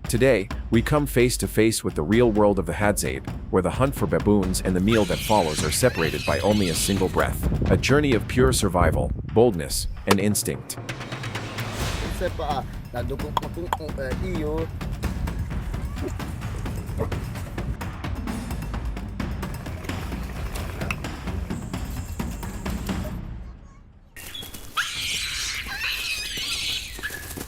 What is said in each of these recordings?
Today, we come face to face with the real world of the Hadzabe, where the hunt for baboons and the meal that follows are separated by only a single breath. A journey of pure survival, boldness, and instinct.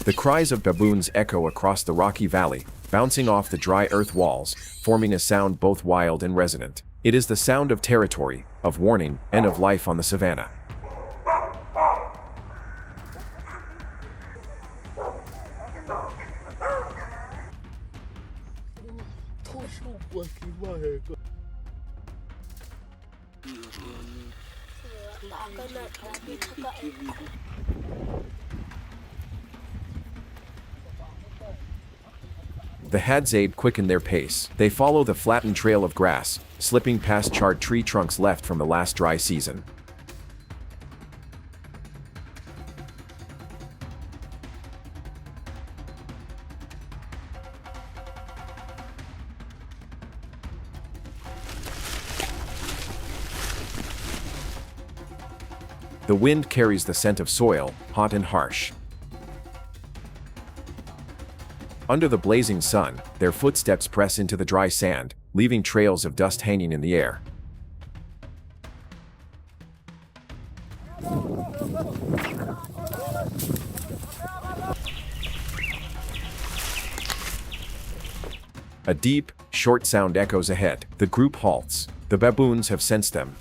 The cries of baboons echo across the rocky valley, bouncing off the dry earth walls, forming a sound both wild and resonant. It is the sound of territory, of warning, and of life on the savannah. The Hadzabe quicken their pace. They follow the flattened trail of grass, slipping past charred tree trunks left from the last dry season. The wind carries the scent of soil, hot and harsh. Under the blazing sun, their footsteps press into the dry sand, leaving trails of dust hanging in the air. A deep, short sound echoes ahead. The group halts. The baboons have sensed them.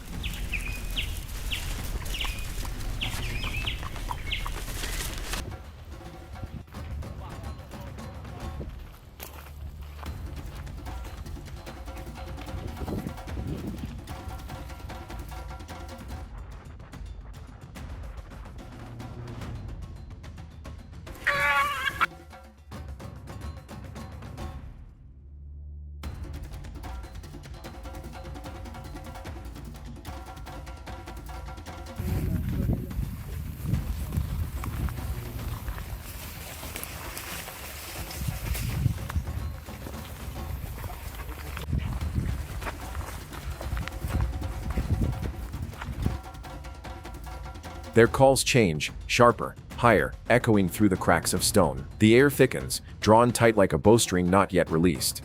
Their calls change, sharper, higher, echoing through the cracks of stone. The air thickens, drawn tight like a bowstring not yet released.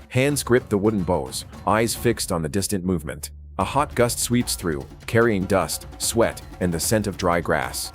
Hands grip the wooden bows, eyes fixed on the distant movement. A hot gust sweeps through, carrying dust, sweat, and the scent of dry grass.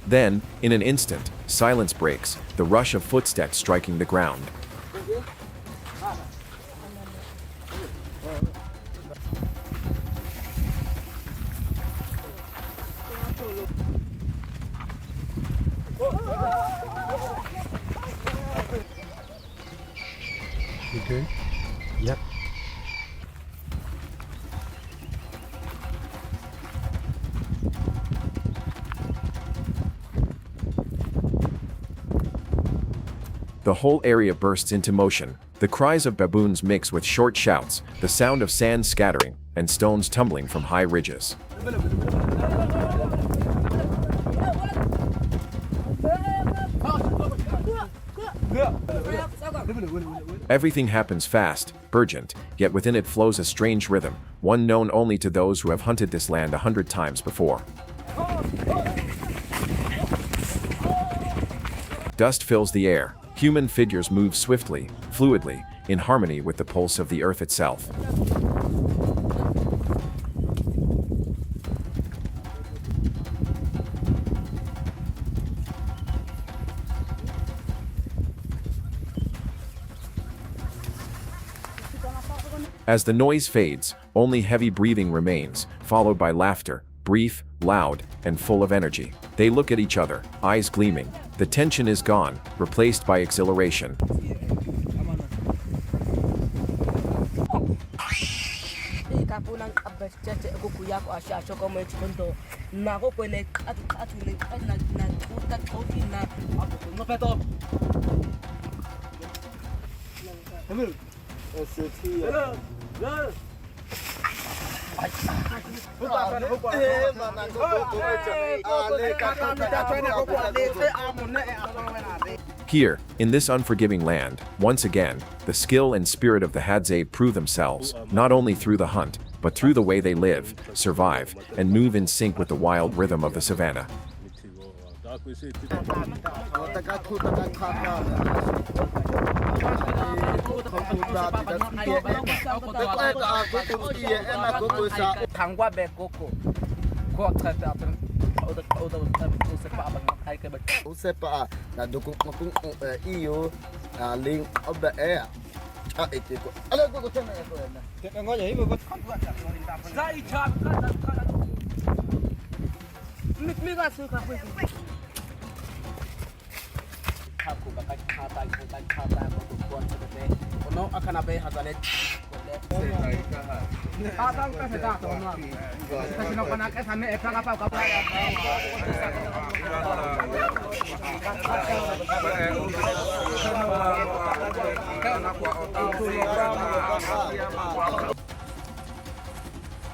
Then, in an instant, silence breaks, the rush of footsteps striking the ground. You good? Yep. The whole area bursts into motion. The cries of baboons mix with short shouts, the sound of sand scattering, and stones tumbling from high ridges. Everything happens fast, urgent, yet within it flows a strange rhythm, one known only to those who have hunted this land 100 times before. Dust fills the air. Human figures move swiftly, fluidly, in harmony with the pulse of the earth itself. As the noise fades, only heavy breathing remains, followed by laughter, brief, loud, and full of energy. They look at each other, eyes gleaming. The tension is gone, replaced by exhilaration. Here, in this unforgiving land, once again, the skill and spirit of the Hadzabe prove themselves, not only through the hunt, but through the way they live, survive, and move in sync with the wild rhythm of the savannah.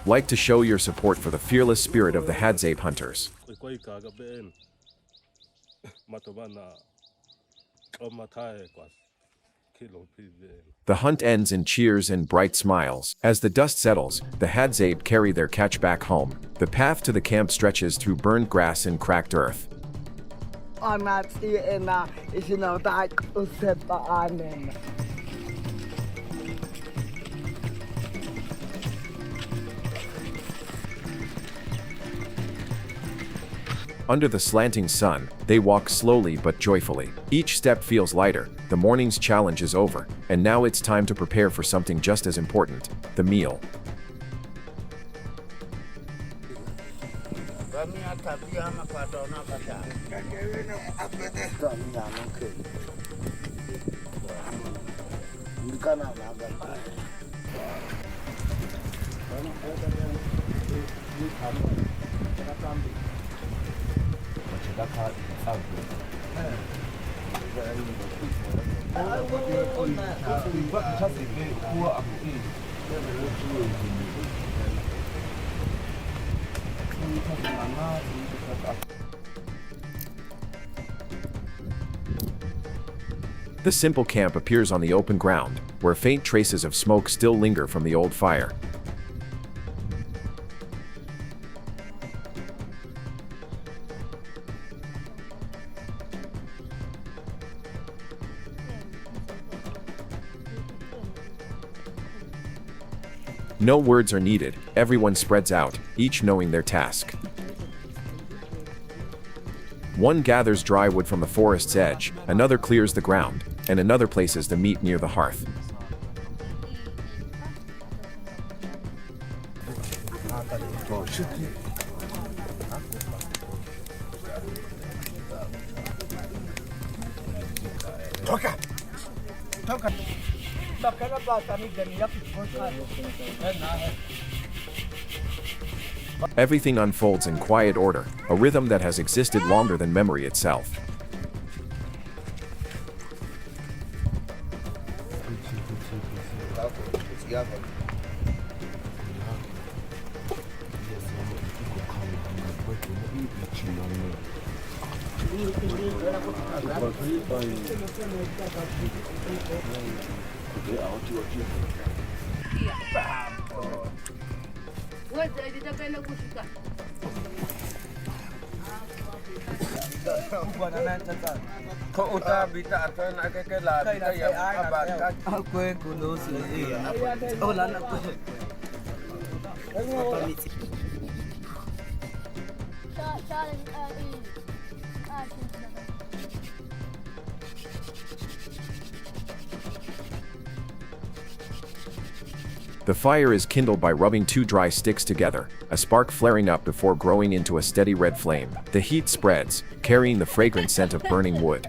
Like to show your support for the fearless spirit of the Hadzabe hunters. The hunt ends in cheers and bright smiles. As the dust settles, the Hadzabe carry their catch back home. The path to the camp stretches through burned grass and cracked earth. Under the slanting sun, they walk slowly but joyfully. Each step feels lighter, the morning's challenge is over, and now it's time to prepare for something just as important, the meal. The simple camp appears on the open ground, where faint traces of smoke still linger from the old fire. No words are needed, everyone spreads out, each knowing their task. One gathers dry wood from the forest's edge, another clears the ground, and another places the meat near the hearth. Everything unfolds in quiet order, a rhythm that has existed longer than memory itself. The fire is kindled by rubbing two dry sticks together, a spark flaring up before growing into a steady red flame. The heat spreads, carrying the fragrant scent of burning wood.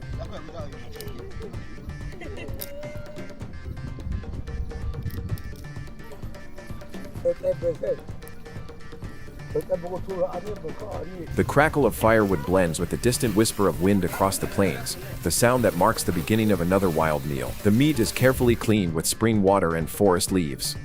The crackle of firewood blends with the distant whisper of wind across the plains, the sound that marks the beginning of another wild meal. The meat is carefully cleaned with spring water and forest leaves.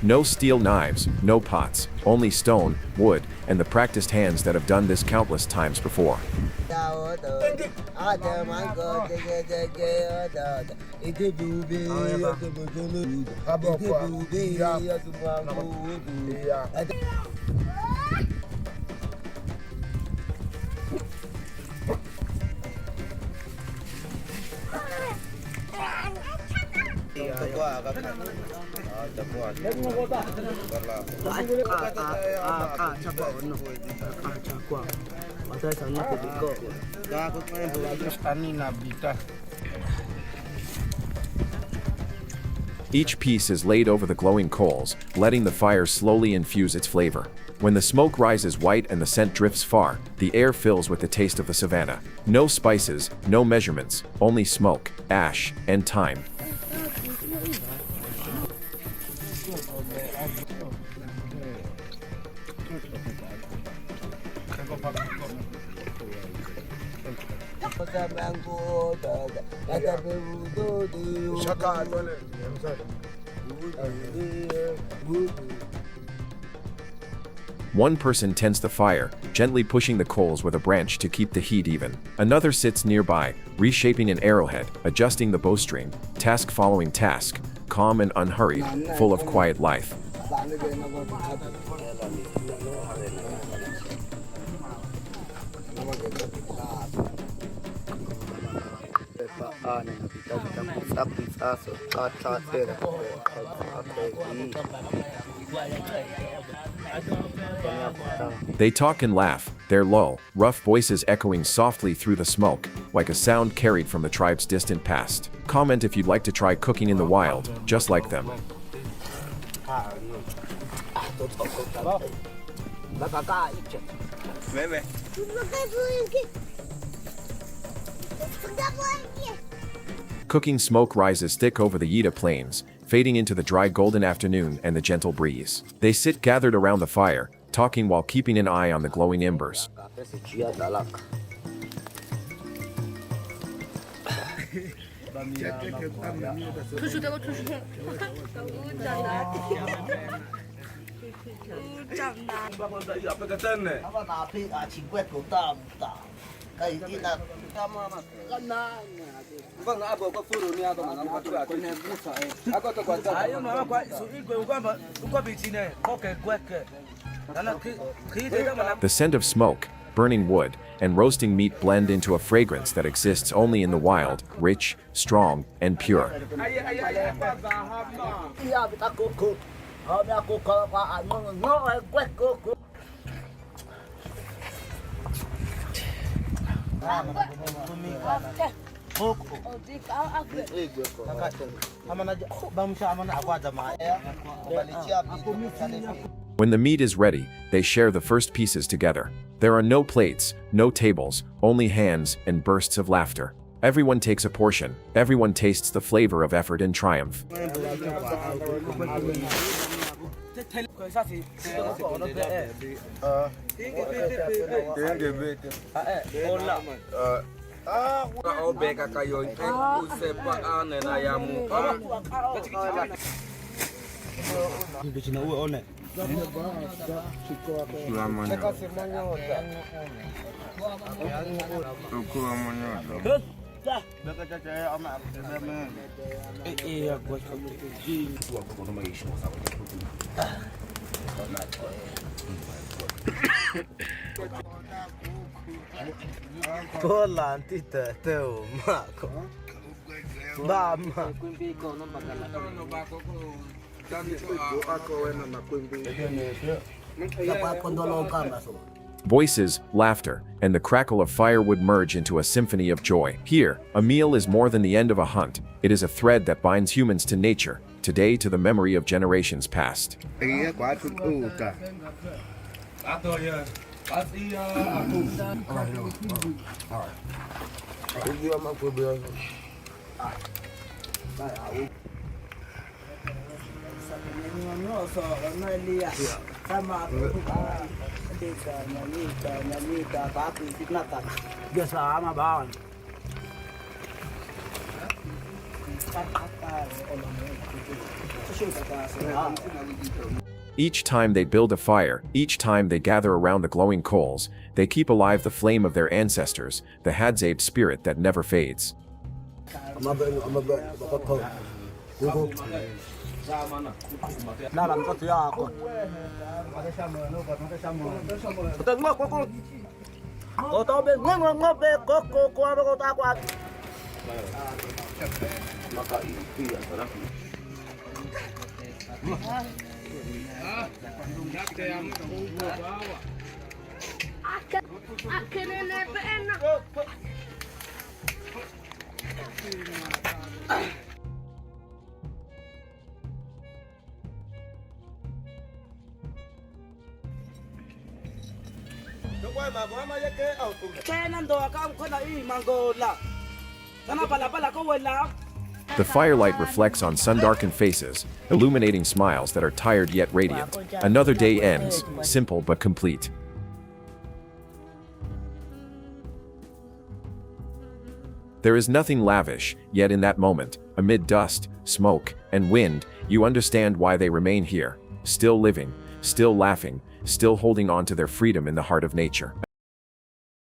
No steel knives, no pots, only stone, wood, and the practiced hands that have done this countless times before. Each piece is laid over the glowing coals, letting the fire slowly infuse its flavor. When the smoke rises white and the scent drifts far, the air fills with the taste of the savannah. No spices, no measurements, only smoke, ash, and time. One person tends the fire, gently pushing the coals with a branch to keep the heat even. Another sits nearby, reshaping an arrowhead, adjusting the bowstring, task following task, calm and unhurried, full of quiet life. They talk and laugh, their low, rough voices echoing softly through the smoke, like a sound carried from the tribe's distant past. Comment if you'd like to try cooking in the wild, just like them. Cooking smoke rises thick over the Yida plains, fading into the dry golden afternoon and the gentle breeze. They sit gathered around the fire, talking while keeping an eye on the glowing embers. The scent of smoke, burning wood, and roasting meat blend into a fragrance that exists only in the wild, rich, strong, and pure. When the meat is ready, they share the first pieces together. There are no plates, no tables, only hands and bursts of laughter. Everyone takes a portion, everyone tastes the flavor of effort and triumph. Voices, laughter, and the crackle of firewood merge into a symphony of joy. Here, a meal is more than the end of a hunt. It is a thread that binds humans to nature, today to the memory of generations past. Each time they build a fire, each time they gather around the glowing coals, they keep alive the flame of their ancestors, the Hadzabe spirit that never fades. The firelight reflects on sun-darkened faces, illuminating smiles that are tired yet radiant. Another day ends, simple but complete. There is nothing lavish, yet in that moment, amid dust, smoke, and wind, you understand why they remain here, still living, still laughing, still holding on to their freedom in the heart of nature.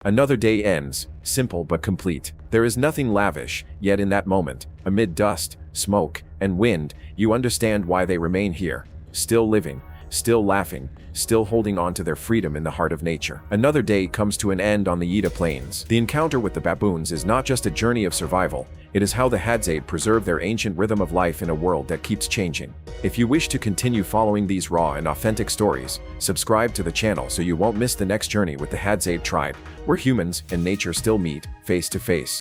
Another day ends, simple but complete. There is nothing lavish, yet in that moment, amid dust, smoke, and wind, you understand why they remain here, still living, still laughing, still holding on to their freedom in the heart of nature. Another day comes to an end on the Yida Plains. The encounter with the baboons is not just a journey of survival, it is how the Hadzabe preserve their ancient rhythm of life in a world that keeps changing. If you wish to continue following these raw and authentic stories, subscribe to the channel so you won't miss the next journey with the Hadzabe tribe, where humans and nature still meet, face to face.